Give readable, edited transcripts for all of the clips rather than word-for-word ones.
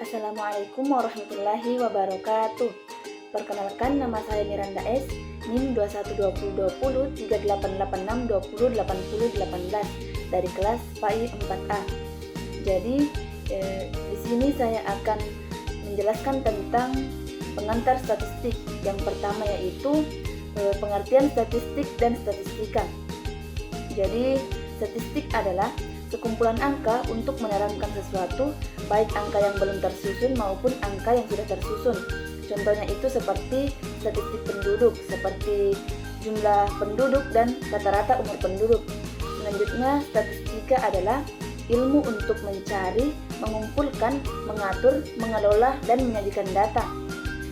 Assalamualaikum warahmatullahi wabarakatuh. Perkenalkan, nama saya Miranda S, NIM 21203886208018 dari kelas PAI 4A. Jadi di sini saya akan menjelaskan tentang pengantar statistik. Yang pertama yaitu pengertian statistik dan statistika. Jadi statistik adalah sekumpulan angka untuk menerangkan sesuatu, baik angka yang belum tersusun maupun angka yang sudah tersusun. Contohnya itu seperti statistik penduduk, seperti jumlah penduduk dan rata-rata umur penduduk. Selanjutnya, statistika adalah ilmu untuk mencari, mengumpulkan, mengatur, mengelola, dan menyajikan data.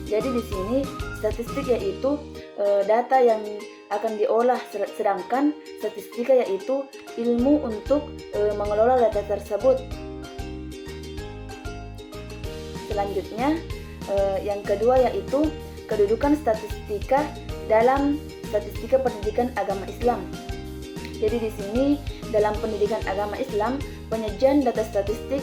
Jadi di sini statistik yaitu data yang akan diolah, sedangkan statistika yaitu ilmu untuk mengelola data tersebut. Selanjutnya, yang kedua yaitu kedudukan statistika dalam statistika pendidikan agama Islam. Jadi di sini dalam pendidikan agama Islam, penyajian data statistik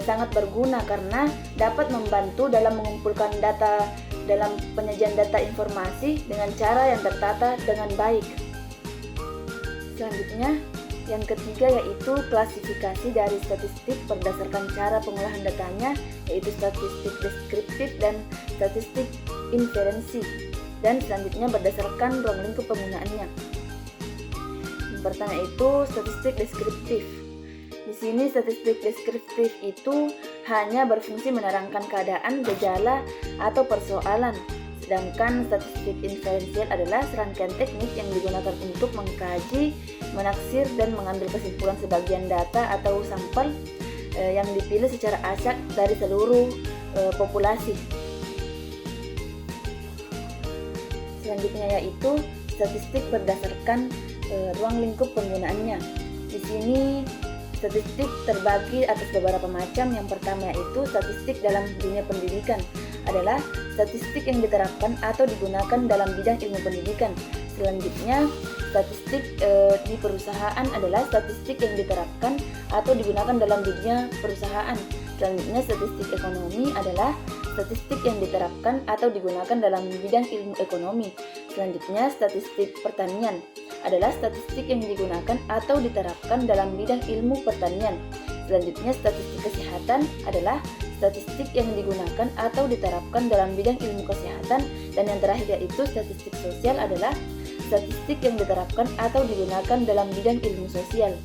sangat berguna karena dapat membantu dalam mengumpulkan data dalam penyajian data informasi dengan cara yang tertata dengan baik. Selanjutnya, yang ketiga yaitu klasifikasi dari statistik berdasarkan cara pengolahan datanya, yaitu statistik deskriptif dan statistik inferensi, dan selanjutnya berdasarkan ruang lingkup penggunaannya. Yang pertama itu statistik deskriptif. Di sini statistik deskriptif itu hanya berfungsi menerangkan keadaan, gejala, atau persoalan. Sedangkan statistik inferensial adalah serangkaian teknik yang digunakan untuk mengkaji, menaksir, dan mengambil kesimpulan sebagian data atau sampel yang dipilih secara acak dari seluruh populasi. Selanjutnya yaitu statistik berdasarkan ruang lingkup penggunaannya. Di sini statistik terbagi atas beberapa macam. Yang pertama yaitu statistik dalam dunia pendidikan, adalah statistik yang diterapkan atau digunakan dalam bidang ilmu pendidikan. Selanjutnya, statistik di perusahaan adalah statistik yang diterapkan atau digunakan dalam dunia perusahaan. Selanjutnya, statistik ekonomi adalah statistik yang diterapkan atau digunakan dalam bidang ilmu ekonomi. Selanjutnya, statistik pertanian adalah statistik yang digunakan atau diterapkan dalam bidang ilmu pertanian. Selanjutnya, statistik kesehatan adalah statistik yang digunakan atau diterapkan dalam bidang ilmu kesehatan. Dan yang terakhir yaitu statistik sosial adalah statistik yang diterapkan atau digunakan dalam bidang ilmu sosial.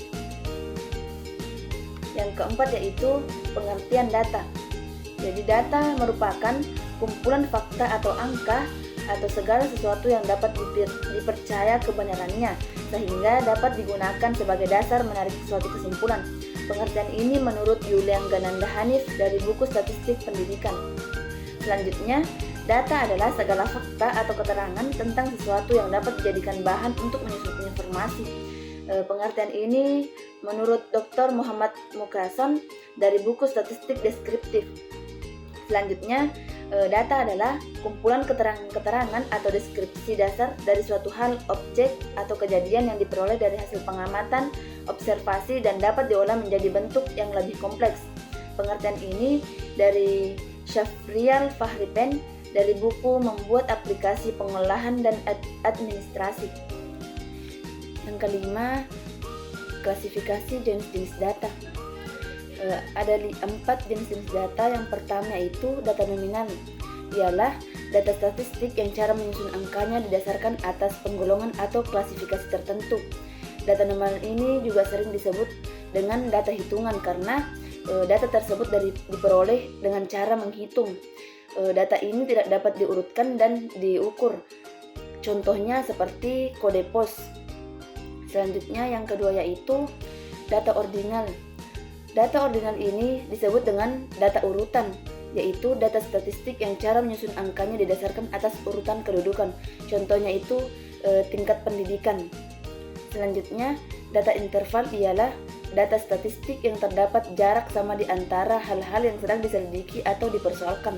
Yang keempat yaitu pengertian data. Jadi data merupakan kumpulan fakta atau angka atau segala sesuatu yang dapat dipercaya kebenarannya sehingga dapat digunakan sebagai dasar menarik suatu kesimpulan. Pengertian ini menurut Yulian Gananda Hanif dari buku Statistik Pendidikan. Selanjutnya, data adalah segala fakta atau keterangan tentang sesuatu yang dapat dijadikan bahan untuk menyusun informasi. Pengertian ini menurut Dr. Muhammad Mukason dari buku Statistik Deskriptif. Selanjutnya, data adalah kumpulan keterangan-keterangan atau deskripsi dasar dari suatu hal, objek, atau kejadian yang diperoleh dari hasil pengamatan, observasi, dan dapat diolah menjadi bentuk yang lebih kompleks. Pengertian ini dari Syafrial Fahripen dari buku Membuat Aplikasi Pengolahan dan Administrasi. Yang kelima, klasifikasi jenis-jenis data. Ada 4 jenis-jenis data. Yang pertama yaitu data nominal, ialah data statistik yang cara menyusun angkanya didasarkan atas penggolongan atau klasifikasi tertentu. Data nominal ini juga sering disebut dengan data hitungan karena data tersebut diperoleh dengan cara menghitung. Data ini tidak dapat diurutkan dan diukur. Contohnya seperti kode pos. Selanjutnya yang kedua yaitu data ordinal. Data ordinal ini disebut dengan data urutan, yaitu data statistik yang cara menyusun angkanya didasarkan atas urutan kedudukan. Contohnya itu tingkat pendidikan. Selanjutnya, data interval ialah data statistik yang terdapat jarak sama di antara hal-hal yang sedang diselidiki atau dipersoalkan.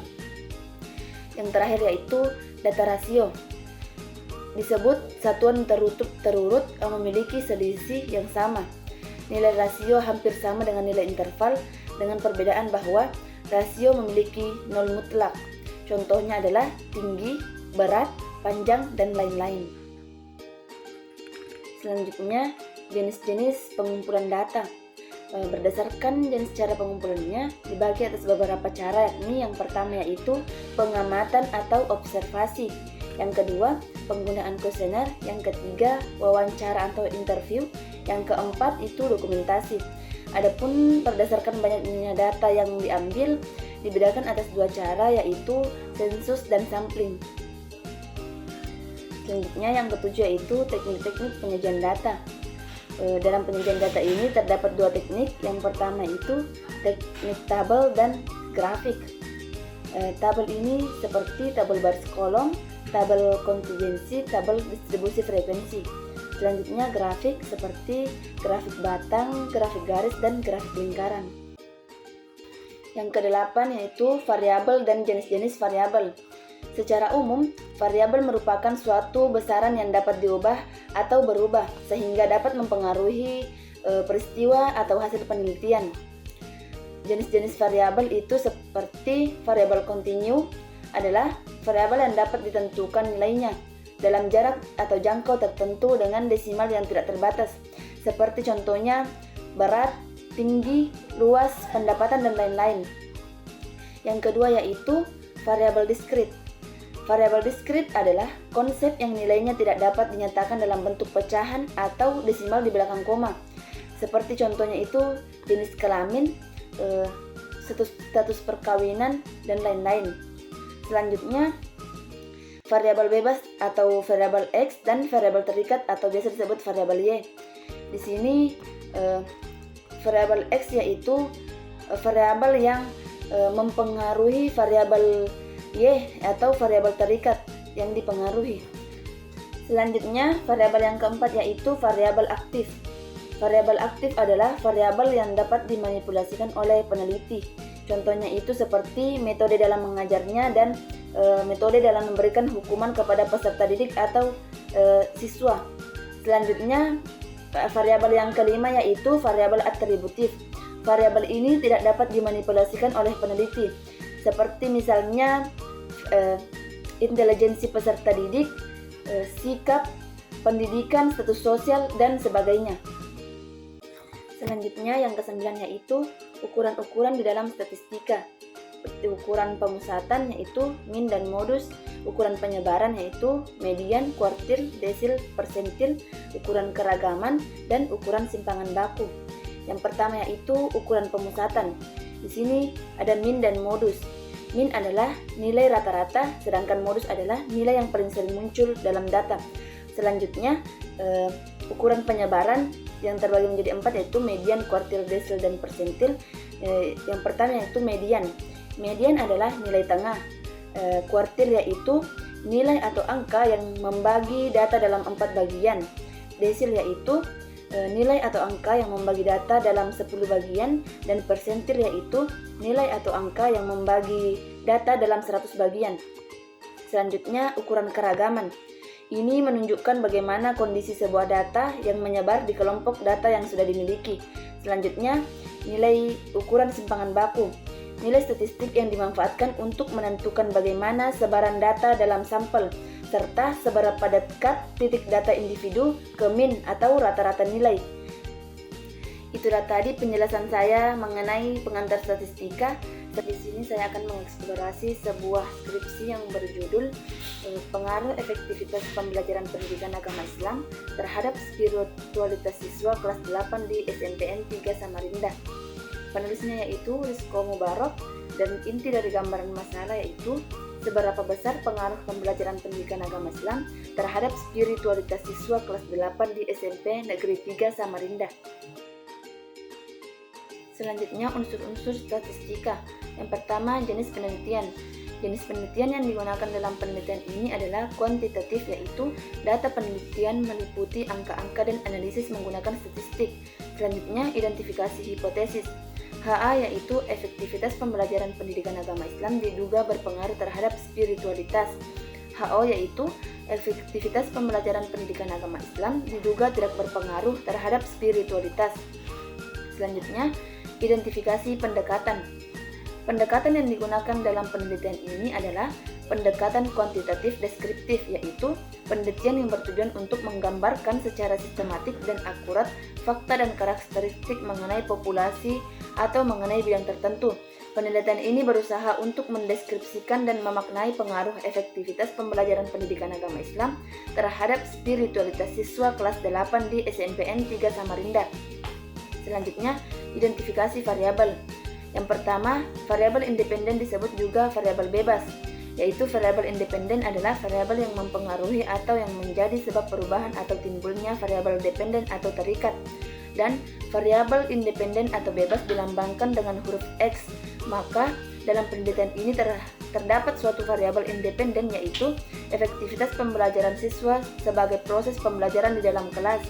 Yang terakhir yaitu data rasio. Disebut satuan terurut memiliki selisih yang sama. Nilai rasio hampir sama dengan nilai interval, dengan perbedaan bahwa rasio memiliki nol mutlak. Contohnya adalah tinggi, berat, panjang, dan lain-lain. Selanjutnya, jenis-jenis pengumpulan data. Berdasarkan jenis cara pengumpulannya dibagi atas beberapa cara, yakni yang pertama yaitu pengamatan atau observasi, yang kedua penggunaan kuesioner, yang ketiga wawancara atau interview, yang keempat itu dokumentasi. Adapun berdasarkan banyaknya data yang diambil dibedakan atas dua cara, yaitu sensus dan sampling. Selanjutnya yang ketujuh yaitu teknik-teknik penyajian data. Dalam penyajian data ini terdapat dua teknik. Yang pertama itu teknik tabel dan grafik. Tabel ini seperti tabel baris kolom, tabel kontingensi, tabel distribusi frekuensi. Selanjutnya grafik seperti grafik batang, grafik garis, dan grafik lingkaran. Yang kedelapan yaitu variabel dan jenis-jenis variabel. Secara umum, variabel merupakan suatu besaran yang dapat diubah atau berubah sehingga dapat mempengaruhi peristiwa atau hasil penelitian. Jenis-jenis variabel itu seperti variabel kontinu adalah variabel yang dapat ditentukan nilainya dalam jarak atau jangkau tertentu dengan desimal yang tidak terbatas, seperti contohnya berat, tinggi, luas, pendapatan, dan lain-lain. Yang kedua yaitu variabel diskrit. Variabel diskrit adalah konsep yang nilainya tidak dapat dinyatakan dalam bentuk pecahan atau desimal di belakang koma. Seperti contohnya itu jenis kelamin, status perkawinan, dan lain-lain. Selanjutnya variabel bebas atau variabel X dan variabel terikat atau biasa disebut variabel Y. Di sini variabel X yaitu variabel yang mempengaruhi variabel Y atau variabel terikat yang dipengaruhi. Selanjutnya variabel yang keempat yaitu variabel aktif. Variabel aktif adalah variabel yang dapat dimanipulasikan oleh peneliti. Contohnya itu seperti metode dalam mengajarnya dan metode dalam memberikan hukuman kepada peserta didik atau siswa. Selanjutnya variabel yang kelima yaitu variabel atributif. Variabel ini tidak dapat dimanipulasikan oleh peneliti, seperti misalnya intelijensi peserta didik, sikap, pendidikan, status sosial, dan sebagainya. Selanjutnya yang kesembilan yaitu ukuran-ukuran di dalam statistika. Ukuran pemusatan yaitu min dan modus, ukuran penyebaran yaitu median, kuartil, desil, persentil, ukuran keragaman, dan ukuran simpangan baku. Yang pertama yaitu ukuran pemusatan. Di sini ada min dan modus. Min adalah nilai rata-rata, sedangkan modus adalah nilai yang paling sering muncul dalam data. Selanjutnya ukuran penyebaran yang terbagi menjadi 4 yaitu median, kuartil, desil, dan persentil. Yang pertama yaitu median. Median adalah nilai tengah. Kuartil yaitu nilai atau angka yang membagi data dalam 4 bagian. Desil yaitu nilai atau angka yang membagi data dalam 10 bagian, dan persentil yaitu nilai atau angka yang membagi data dalam 100 bagian. Selanjutnya ukuran keragaman. Ini menunjukkan bagaimana kondisi sebuah data yang menyebar di kelompok data yang sudah dimiliki. Selanjutnya nilai ukuran simpangan baku. Nilai statistik yang dimanfaatkan untuk menentukan bagaimana sebaran data dalam sampel, serta seberapa dekat titik data individu ke min atau rata-rata nilai. Itulah tadi penjelasan saya mengenai pengantar statistika. Di sini saya akan mengeksplorasi sebuah skripsi yang berjudul Pengaruh Efektivitas Pembelajaran Pendidikan Agama Islam terhadap Spiritualitas Siswa Kelas 8 di SMPN 3 Samarinda. Penulisnya yaitu Rizko Mubarok, dan inti dari gambaran masalah yaitu seberapa besar pengaruh pembelajaran pendidikan agama Islam terhadap spiritualitas siswa kelas 8 di SMP Negeri 3 Samarinda. Selanjutnya unsur-unsur statistika. Yang pertama, jenis penelitian. Jenis penelitian yang digunakan dalam penelitian ini adalah kuantitatif, yaitu data penelitian meliputi angka-angka dan analisis menggunakan statistik. Selanjutnya, identifikasi hipotesis. HA yaitu efektivitas pembelajaran pendidikan agama Islam diduga berpengaruh terhadap spiritualitas. HO yaitu efektivitas pembelajaran pendidikan agama Islam diduga tidak berpengaruh terhadap spiritualitas. Selanjutnya, identifikasi pendekatan. Pendekatan yang digunakan dalam penelitian ini adalah pendekatan kuantitatif deskriptif, yaitu penelitian yang bertujuan untuk menggambarkan secara sistematik dan akurat fakta dan karakteristik mengenai populasi atau mengenai bidang tertentu. Penelitian ini berusaha untuk mendeskripsikan dan memaknai pengaruh efektivitas pembelajaran pendidikan agama Islam terhadap spiritualitas siswa kelas 8 di SMPN 3 Samarinda. Selanjutnya, identifikasi variabel. Yang pertama, variabel independen disebut juga variabel bebas, yaitu variabel independen adalah variabel yang mempengaruhi atau yang menjadi sebab perubahan atau timbulnya variabel dependen atau terikat. Dan variabel independen atau bebas dilambangkan dengan huruf X. Maka dalam penelitian ini terdapat suatu variabel independen, yaitu efektivitas pembelajaran siswa sebagai proses pembelajaran di dalam kelas.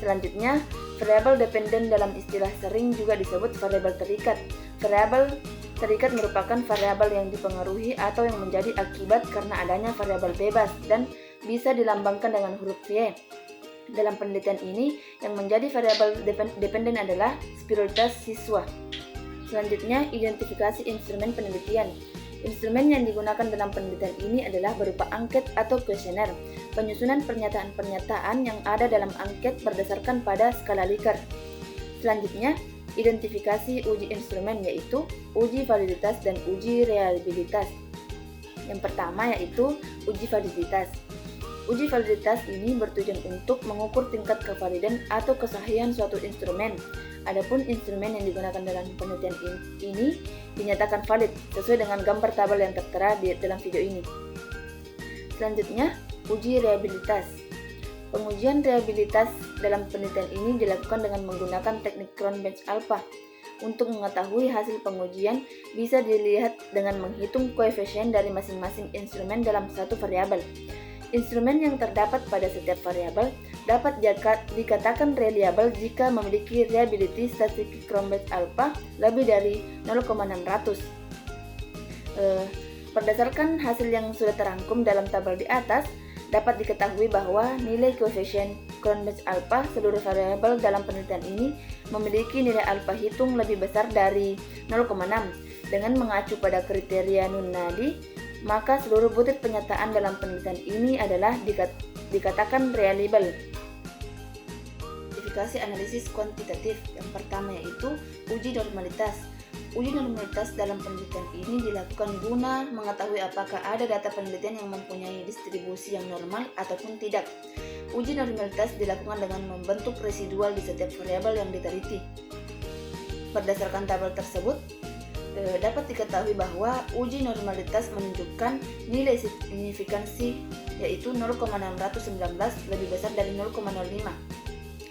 Selanjutnya, variabel dependen dalam istilah sering juga disebut variabel terikat. Variabel terikat merupakan variabel yang dipengaruhi atau yang menjadi akibat karena adanya variabel bebas dan bisa dilambangkan dengan huruf Y. Dalam penelitian ini, yang menjadi variabel dependen adalah spiritualitas siswa. Selanjutnya, identifikasi instrumen penelitian. Instrumen yang digunakan dalam penelitian ini adalah berupa angket atau kuesioner, penyusunan pernyataan-pernyataan yang ada dalam angket berdasarkan pada skala Likert. Selanjutnya, identifikasi uji instrumen, yaitu uji validitas dan uji reliabilitas. Yang pertama yaitu uji validitas. Uji validitas ini bertujuan untuk mengukur tingkat kevalidan atau kesahihan suatu instrumen. Adapun instrumen yang digunakan dalam penelitian ini dinyatakan valid sesuai dengan gambar tabel yang tertera di dalam video ini. Selanjutnya, uji reliabilitas. Pengujian reliabilitas dalam penelitian ini dilakukan dengan menggunakan teknik Cronbach alpha. Untuk mengetahui hasil pengujian, bisa dilihat dengan menghitung koefisien dari masing-masing instrumen dalam satu variabel. Instrumen yang terdapat pada setiap variabel dapat dikatakan reliable jika memiliki reliability statistik Cronbach alpha lebih dari 0,600. Berdasarkan hasil yang sudah terangkum dalam tabel di atas, dapat diketahui bahwa nilai koefisien Cronbach alpha seluruh variabel dalam penelitian ini memiliki nilai alpha hitung lebih besar dari 0,6. Dengan mengacu pada kriteria Nunnally, maka seluruh butir penyataan dalam penelitian ini adalah dikatakan reliable. Identifikasi analisis kuantitatif. Yang pertama yaitu uji normalitas. Uji normalitas dalam penelitian ini dilakukan guna mengetahui apakah ada data penelitian yang mempunyai distribusi yang normal ataupun tidak. Uji normalitas dilakukan dengan membentuk residual di setiap variabel yang diteliti. Berdasarkan tabel tersebut, dapat diketahui bahwa uji normalitas menunjukkan nilai signifikansi yaitu 0,619 lebih besar dari 0,05.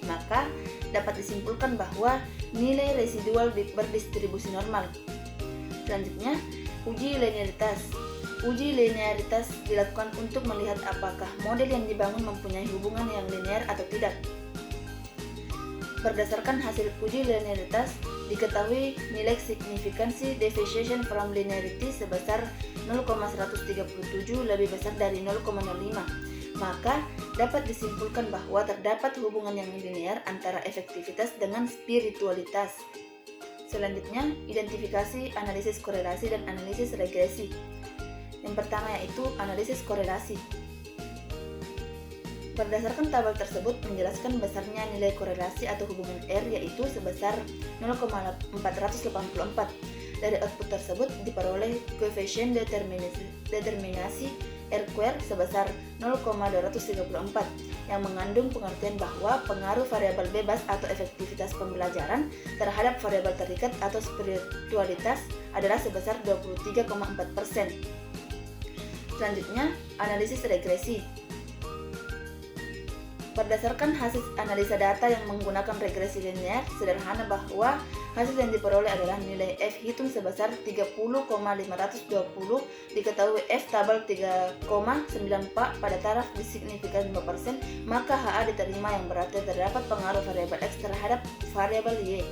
Maka dapat disimpulkan bahwa nilai residual berdistribusi normal. Selanjutnya, uji linearitas. Uji linearitas dilakukan untuk melihat apakah model yang dibangun mempunyai hubungan yang linear atau tidak. Berdasarkan hasil uji linearitas, diketahui nilai signifikansi deviation from linearity sebesar 0,137 lebih besar dari 0,05. Maka dapat disimpulkan bahwa terdapat hubungan yang linear antara efektivitas dengan spiritualitas. Selanjutnya, identifikasi, analisis korelasi, dan analisis regresi. Yang pertama yaitu analisis korelasi. Berdasarkan tabel tersebut menjelaskan besarnya nilai korelasi atau hubungan R yaitu sebesar 0,484. Dari output tersebut diperoleh koefisien determinasi R² sebesar 0,234 yang mengandung pengertian bahwa pengaruh variabel bebas atau efektivitas pembelajaran terhadap variabel terikat atau spiritualitas adalah sebesar 23,4%. Selanjutnya, analisis regresi. Berdasarkan hasil analisa data yang menggunakan regresi linear, sederhana bahwa hasil yang diperoleh adalah nilai F hitung sebesar 30,520 diketahui F tabel 3,94 pada taraf signifikan 5%, maka HA diterima yang berarti terdapat pengaruh variabel X terhadap variabel Y.